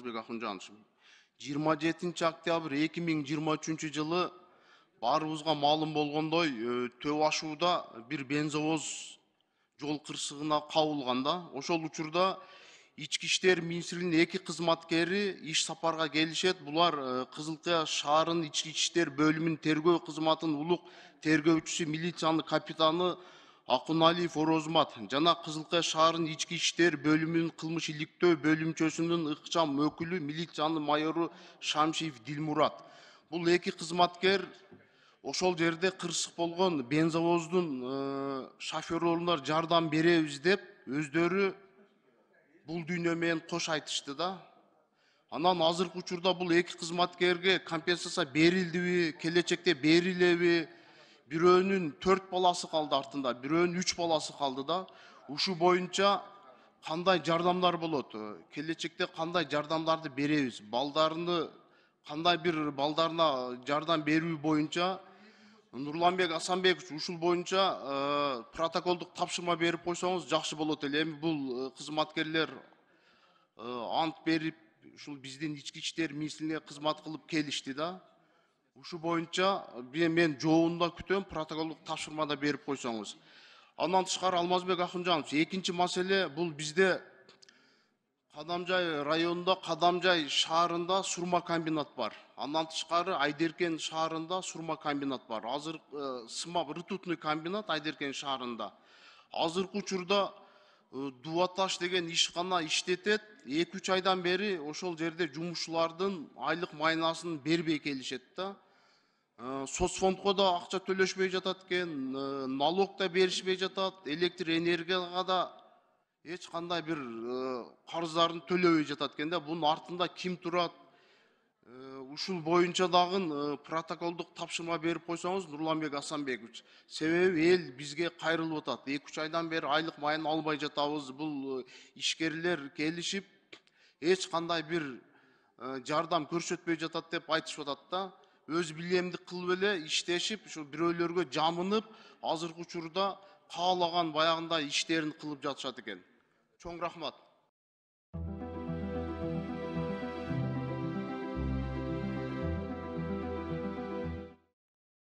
Алмазбек Акунжанович. 27 октябрь 2023 жылы баарыбызга маалым болгондой Төө Ашууда бир бензовоз жол кырсыгына кабылганда, ошол учурда Ички иштер министрлигинин 2 кызматкери иш сапарга келишет. Булар Кызыл Кыя шаарынын ички иштер бөлүмүнүн тергөө кызматынын улук тергөөчүсү милициянын капитаны Акуналиев Орозмат жана Кызыл Кыя шаарынын ички иштер бөлүмүнүн кылмыш иликтөө бөлүмчөсүнүн ыкчам өкүлү милициянын майору Шамшиев Дилмурат. Бул 2 кызматкер ошол жерде кырсык болгон бензовоздун шофёрлоруна жардам беребиз деп өздөрү бул дүйнө менен кош айтышты да. Анан азыркы учурда бул 2 кызматкерге компенсация берилдиби, келечекте берилеби? Бирөөнүн 4 баласы калды артында, бирөөнүн 3 баласы калды да. Ушу боюнча кандай жардамдар болот? Келечекте кандай жардамдарды беребиз? Балдарыны кандай бир балдарына жардам берүү боюнча Нурланбек Асанбекович ушул боюнча протоколдук тапшырма берип койсоңуз жакшы болот эле. Эми бул кызматкерлер ант берип, ушул биздин ички иштер министрлигине кызмат кылып келишти да. Ушу боюнча мен жообунда күтөм, протоколдук тапшырмада берип койсоңуз. Андан тышкары Алмазбек Акунжанович, экинчи маселе бул бизде Кадамжай районунда, Кадамжай шаарында сурма комбинат бар. Андан тышкары Айдеркен шаарында сурма комбинат бар. Азыр сымап ртутный комбинат Айдеркен шаарында. Азыркы учурда Дубаташ деген ишкана иштетет. 2-3 айдан бери ошол жерде жумушчулардын айлык майнасын бербей келишет да. Соцфондко да акча төлөшпөй жатат экен, налог да беришпей жатат, электр энергияга да эч кандай бир карыздарын төлөбөй жатат экен да. Бунун артында ким турат? Ушул боюнча дагы протоколдук тапшырма берип койсоңуз, Нурланбек Асанбекович. Себеби эл бизге кайрылып атат. 2-3 айдан бери айлык майын албай жатабыз. Бул ишкерлер келишип эч кандай бир жардам көрсөтпөй жатат деп айтышып атат да. Өз билемдик кылып эле иштешип, ушул бирөөлөргө жамынып, азыркы учурда каалаган баягындай иштерин кылып жатышат экен. Чоң рахмат.